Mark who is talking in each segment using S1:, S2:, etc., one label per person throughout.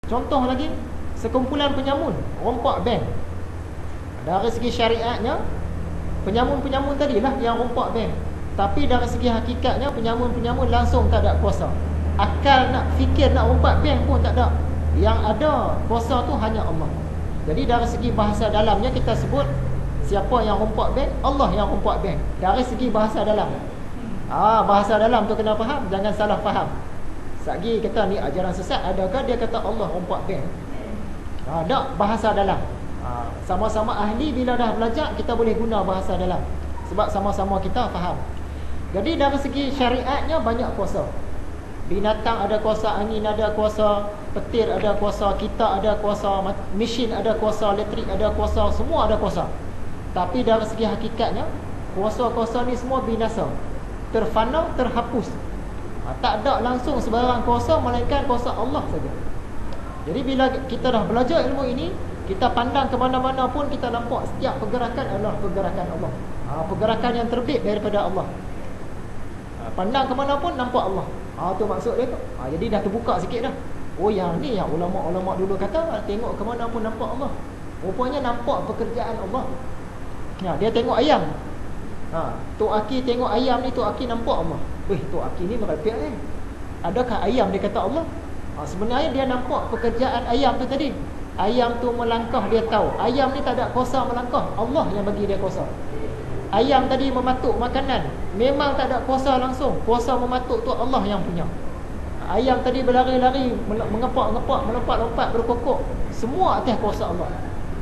S1: Contoh lagi, sekumpulan penyamun rompak bank. Dari segi syariatnya, penyamun-penyamun tadilah yang rompak bank. Tapi dari segi hakikatnya, penyamun-penyamun langsung tak ada kuasa. Akal nak fikir nak rompak bank pun tak ada. Yang ada kuasa tu hanya Allah. Jadi dari segi bahasa dalamnya kita sebut siapa yang rompak bank? Allah yang rompak bank. Dari segi bahasa dalam. Bahasa dalam tu kena faham, jangan salah faham. Sagi kata ni ajaran sesat, adakah dia kata Allah rompak bank? Tak, bahasa dalam. Sama-sama ahli bila dah belajar kita boleh guna bahasa dalam. Sebab sama-sama kita faham. Jadi dari segi syariatnya banyak kuasa. Binatang ada kuasa, angin ada kuasa, petir ada kuasa, kita ada kuasa, mesin ada kuasa, elektrik ada kuasa, semua ada kuasa. Tapi dari segi hakikatnya, kuasa-kuasa ni semua binasa, terfana, terhapus. Tak ada langsung sebarang kuasa melainkan kuasa Allah saja. Jadi bila kita dah belajar ilmu ini, kita pandang ke mana-mana pun kita nampak setiap pergerakan adalah pergerakan Allah. Pergerakan yang terbit daripada Allah. Pandang ke mana pun nampak Allah. Tu maksud dia tu. Jadi dah terbuka sikit dah. Oh yang ni yang ulama-ulama dulu kata, tengok ke mana pun nampak Allah. Rupanya nampak pekerjaan Allah. Dia tengok ayam. Tok Aki tengok ayam ni, Tok Aki nampak Allah. Tok Aki ni merepek ni. Adakah ayam dia kata Allah? Sebenarnya dia nampak pekerjaan ayam tu tadi. Ayam tu melangkah, dia tahu ayam ni tak ada kuasa melangkah, Allah yang bagi dia kuasa. Ayam tadi mematuk makanan, memang tak ada kuasa langsung, kuasa mematuk tu Allah yang punya. Ayam tadi berlari-lari, mengepak-ngepak, melompat-lompat, berkokok, semua atas kuasa Allah.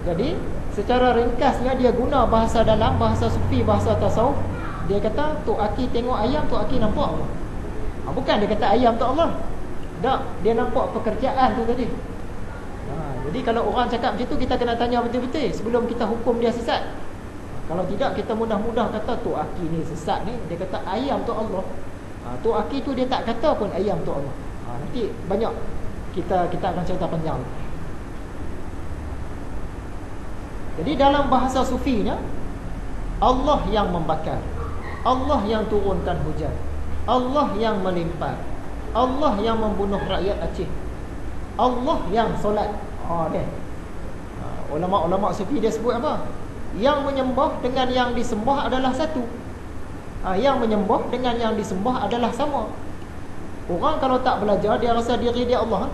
S1: Jadi secara ringkasnya dia guna bahasa dalam, bahasa sufi, bahasa tasawuf. Dia kata Tok Aki tengok ayam, Tok Aki nampak Allah. Bukan dia kata ayam tu Allah. Tak, dia nampak pekerjaan tu tadi. Jadi kalau orang cakap macam tu, kita kena tanya betul-betul sebelum kita hukum dia sesat. Kalau tidak, kita mudah-mudah kata Tok Aki ni sesat ni. Dia kata ayam tu Allah. Tok Aki tu dia tak kata pun ayam tu Allah. Nanti banyak kita akan cerita panjang. Jadi dalam bahasa sufinya, Allah yang membakar, Allah yang turunkan hujan, Allah yang melimpah, Allah yang membunuh rakyat Aceh, Allah yang solat. Ulama-ulama sufi dia sebut apa? Yang menyembah dengan yang disembah adalah satu. Yang menyembah dengan yang disembah adalah sama. Orang kalau tak belajar, dia rasa diri dia Allah.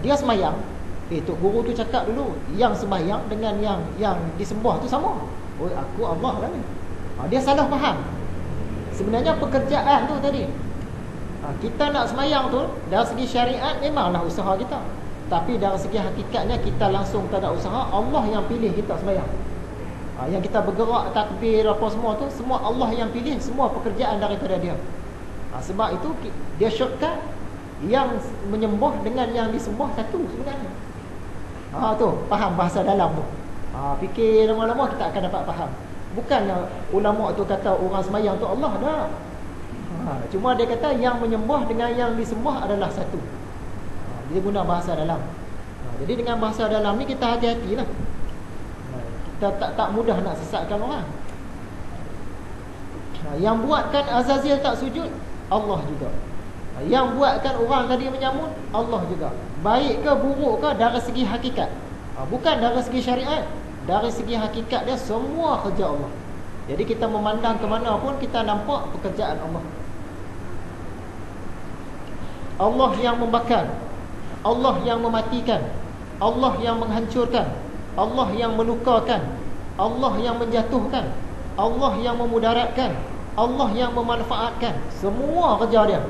S1: Dia semayang, Tok Guru tu cakap dulu, yang sembahyang dengan yang disembah tu sama. Aku Allah lah ni. Dia salah faham. Sebenarnya pekerjaan tu tadi, kita nak semayang tu dari segi syariat memanglah usaha kita. Tapi dari segi hakikatnya kita langsung tak ada usaha, Allah yang pilih kita semayang. Yang kita bergerak, takbir apa semua tu, semua Allah yang pilih, semua pekerjaan daripada dia. Sebab itu dia shortcut, yang menyembah dengan yang disembah satu sebenarnya. Tu faham bahasa dalam tu. Fikir lama-lama kita akan dapat faham. Bukannya ulama tu kata orang semayang tu Allah dah. Cuma dia kata yang menyembah dengan yang disembah adalah satu. Dia guna bahasa dalam. Jadi dengan bahasa dalam ni kita hati-hatilah. Kita tak mudah nak sesatkan orang. Yang buatkan Azazil tak sujud, Allah juga. Yang buatkan orang tadi menyamun, Allah juga. Baik ke buruk ke dari segi hakikat, bukan dari segi syariat. Dari segi hakikat dia semua kerja Allah. Jadi kita memandang ke mana pun kita nampak pekerjaan Allah. Allah yang membakar, Allah yang mematikan, Allah yang menghancurkan, Allah yang melukakan, Allah yang menjatuhkan, Allah yang memudaratkan, Allah yang memanfaatkan. Semua kerja dia.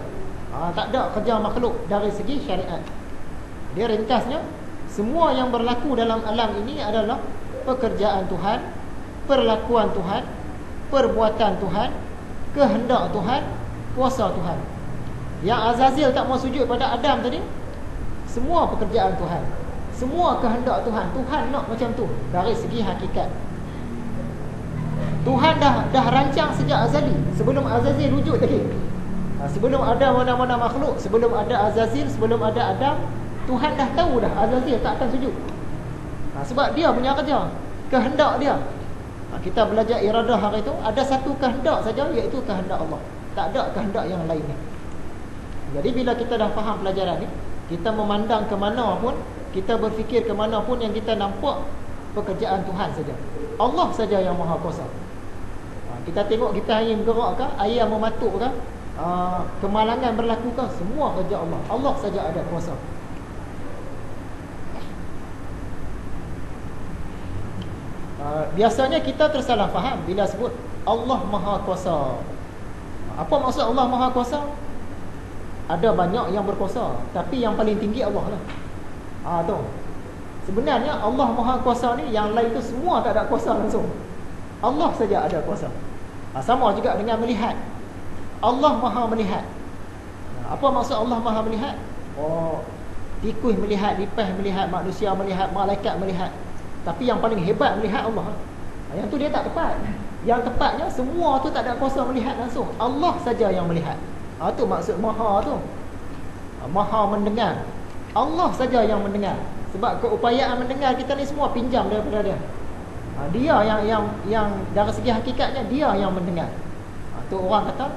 S1: Tak ada kerja makhluk dari segi syariat. Dia ringkasnya, semua yang berlaku dalam alam ini adalah pekerjaan Tuhan, perlakuan Tuhan, perbuatan Tuhan, kehendak Tuhan, kuasa Tuhan. Yang Azazil tak mau sujud pada Adam tadi, semua pekerjaan Tuhan, semua kehendak Tuhan. Tuhan nak macam tu dari segi hakikat. Tuhan dah rancang sejak azali, sebelum Azazil wujud tadi. Sebelum ada mana-mana makhluk, sebelum ada Azazil, sebelum ada Adam, Tuhan dah tahu dah Azazil tak akan sujud. Sebab dia punya kerja, kehendak dia. Kita belajar iradah hari itu, ada satu kehendak saja, iaitu kehendak Allah. Tak ada kehendak yang lain ni. Jadi bila kita dah faham pelajaran ni, Kita memandang ke mana pun, kita berfikir ke mana pun, yang kita nampak pekerjaan Tuhan saja. Allah saja yang maha kuasa. Kita tengok kita angin bergerak ke, air mematuk ke, kemalangan berlaku ke, semua kerja Allah. Allah saja ada kuasa. Biasanya kita tersalah faham bila sebut Allah maha kuasa. Apa maksud Allah maha kuasa? Ada banyak yang berkuasa, tapi yang paling tinggi Allah lah. Tu. Sebenarnya Allah maha kuasa ni, yang lain tu semua tak ada kuasa langsung. Allah saja ada kuasa. Sama juga dengan melihat. Allah maha melihat. Apa maksud Allah maha melihat? Tikus melihat, lipas melihat, manusia melihat, malaikat melihat. Tapi yang paling hebat melihat Allah. Yang tu dia tak tepat. Yang tepatnya semua tu tak ada kuasa melihat langsung. Allah saja yang melihat. Tu maksud maha tu. Maha mendengar. Allah saja yang mendengar. Sebab keupayaan mendengar kita ni semua pinjam daripada dia. Dia yang dari segi hakikatnya dia yang mendengar. Tu orang kata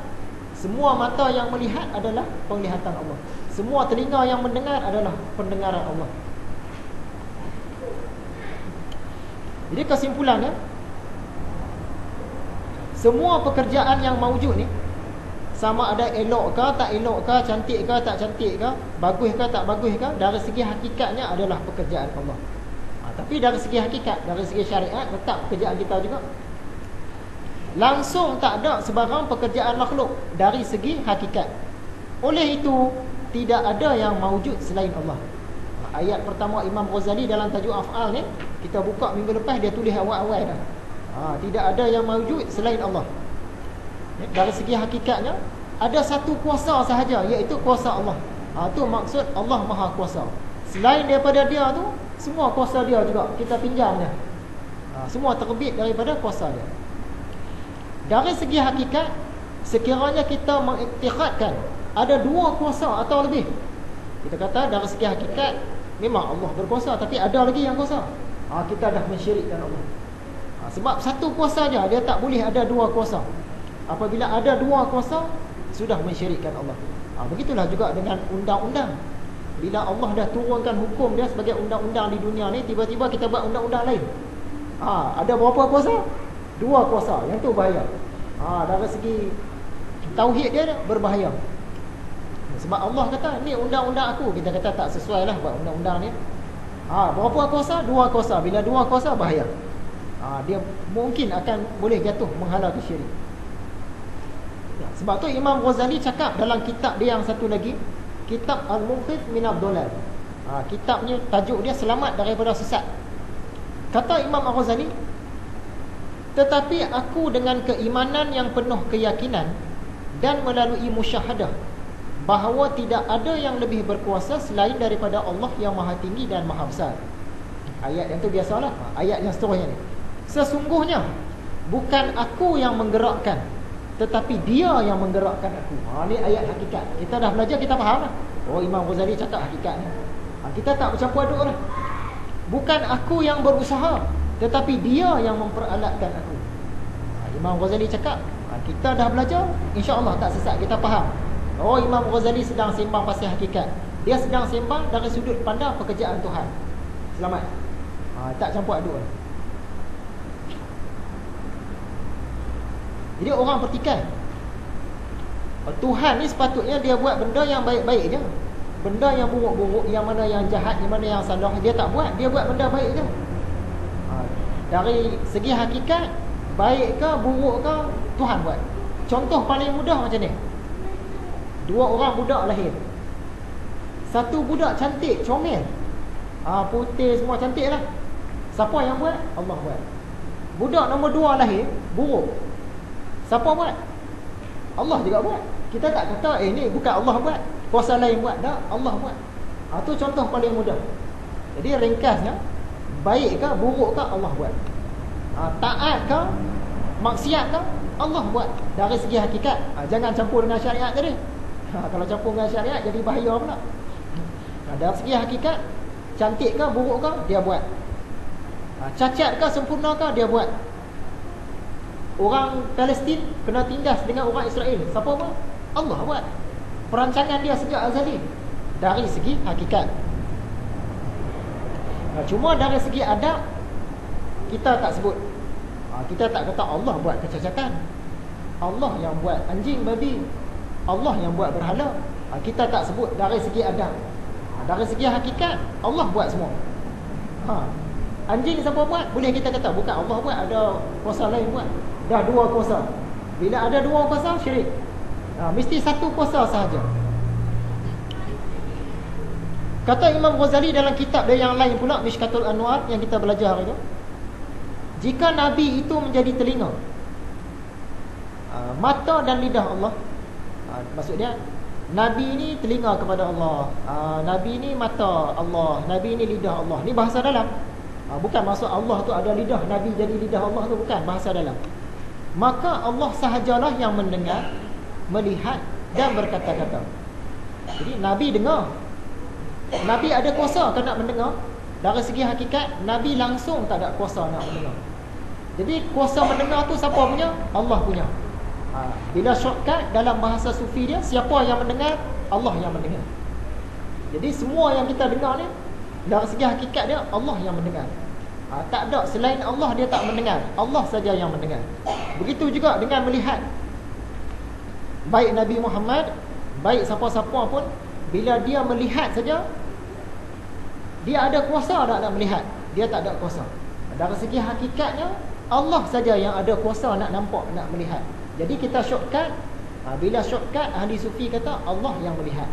S1: semua mata yang melihat adalah penglihatan Allah. Semua telinga yang mendengar adalah pendengaran Allah. Jadi kesimpulannya, semua pekerjaan yang mawujud ni, sama ada elok ke tak elok ke, cantik ke tak cantik ke, bagus ke tak bagus ke, dari segi hakikatnya adalah pekerjaan Allah. Tapi dari segi hakikat, dari segi syariat, tetap pekerjaan kita juga. Langsung tak ada sebarang pekerjaan makhluk dari segi hakikat. Oleh itu, tidak ada yang mawujud selain Allah. Ayat pertama Imam Ghazali dalam tajuk Af'al ni, kita buka minggu lepas, dia tulis awal-awal dah. Tidak ada yang mawujud selain Allah. Dari segi hakikatnya, ada satu kuasa sahaja, iaitu kuasa Allah. Itu maksud Allah maha kuasa. Selain daripada dia tu, semua kuasa dia juga kita pinjam dia. Semua terbit daripada kuasa dia. Dari segi hakikat, sekiranya kita mengiktikadkan ada dua kuasa atau lebih, kita kata dari segi hakikat memang Allah berkuasa, tapi ada lagi yang kuasa, kita dah mensyirikkan Allah. Sebab satu kuasa saja, dia tak boleh ada dua kuasa. Apabila ada dua kuasa, sudah mensyirikkan Allah. Begitulah juga dengan undang-undang. Bila Allah dah turunkan hukum dia sebagai undang-undang di dunia ni, tiba-tiba kita buat undang-undang lain. Ada berapa kuasa? Dua kuasa. Yang tu bahaya. Dari segi tauhid dia berbahaya. Sebab Allah kata, ni undang-undang aku. Kita kata tak sesuai lah buat undang-undang ni. Berapa kuasa? Dua kuasa. Bila dua kuasa, bahaya. Dia mungkin akan boleh jatuh menghala ke syirik. Sebab tu Imam Ghazali cakap dalam kitab dia yang satu lagi, Kitab Al-Munqidh min ad-Dhalal. Kitabnya, tajuk dia Selamat daripada Sesat. Kata Imam Al-Ghazali, tetapi aku dengan keimanan yang penuh keyakinan dan melalui musyahadah bahawa tidak ada yang lebih berkuasa selain daripada Allah yang maha tinggi dan maha besar. Ayat yang tu biasalah. Ayat yang seterusnya ni, sesungguhnya bukan aku yang menggerakkan, tetapi dia yang menggerakkan aku. Ni ayat hakikat. Kita dah belajar, kita faham lah. Imam Ghazali cakap hakikat ni. Kita tak bercampur aduk lah. Bukan aku yang berusaha, tetapi dia yang memperalatkan aku. Imam Ghazali cakap, kita dah belajar, insya-Allah tak sesat, kita faham. Imam Ghazali sedang sembang pasal hakikat. Dia sedang sembang dari sudut pandang pekerjaan Tuhan. Selamat. Tak campur aduk lah. Jadi orang pertikai, Tuhan ni sepatutnya dia buat benda yang baik-baik je. Benda yang buruk-buruk, yang mana yang jahat, yang mana yang salah, dia tak buat. Dia buat benda baik je. Dari segi hakikat, baik ke buruk ke, Tuhan buat. Contoh paling mudah macam ni. Dua orang budak lahir. Satu budak cantik, comel, putih semua cantik lah. Siapa yang buat? Allah buat. Budak nombor dua lahir, buruk. Siapa buat? Allah juga buat. Kita tak kata ni bukan Allah buat, kuasa lain buat. Tak, Allah buat. Tu contoh paling mudah. Jadi ringkasnya, baik ke buruk ke, Allah buat. Taat ke maksiat ke, Allah buat. Dari segi hakikat, jangan campur dengan syariat tadi. Kalau campur dengan syariat jadi bahaya pula. Dari segi hakikat, cantik ke buruk ke, dia buat. Cacat ke sempurna ke, dia buat. Orang Palestin kena tindas dengan orang Israel, siapa buat? Allah buat. Perancangan dia sejak azali. dari segi hakikat. Cuma dari segi adab kita tak sebut. Kita tak kata Allah buat kecacatan, Allah yang buat anjing babi, Allah yang buat berhala. Kita tak sebut dari segi adab. Dari segi hakikat Allah buat semua. Anjing siapa buat? Boleh kita kata bukan Allah buat, ada kuasa lain buat. Dah dua kuasa. Bila ada dua kuasa, syirik. Mesti satu kuasa sahaja. Kata Imam Ghazali dalam kitab dia yang lain pula, Mishkatul Anwar, yang kita belajar itu, jika Nabi itu menjadi telinga, mata dan lidah Allah, maksudnya Nabi ini telinga kepada Allah, Nabi ini mata Allah, Nabi ini lidah Allah. Ini bahasa dalam. Bukan maksud Allah tu ada lidah, Nabi jadi lidah Allah tu, bukan, bahasa dalam. Maka Allah sahajalah yang mendengar, melihat dan berkata-kata. Jadi Nabi dengar, Nabi ada kuasa kan nak mendengar. Dari segi hakikat Nabi langsung tak ada kuasa nak mendengar. Jadi kuasa mendengar tu siapa punya? Allah punya. Bila shortcut dalam bahasa sufi dia, siapa yang mendengar? Allah yang mendengar. Jadi semua yang kita dengar ni, dari segi hakikat dia, Allah yang mendengar. Tak ada selain Allah dia tak mendengar, Allah saja yang mendengar. Begitu juga dengan melihat. Baik Nabi Muhammad, baik siapa-siapa pun, bila dia melihat saja, dia ada kuasa tak nak melihat? Dia tak ada kuasa. Dari segi hakikatnya, Allah saja yang ada kuasa nak nampak, nak melihat. Jadi kita shortcut. Bila shortcut, ahli sufi kata Allah yang melihat.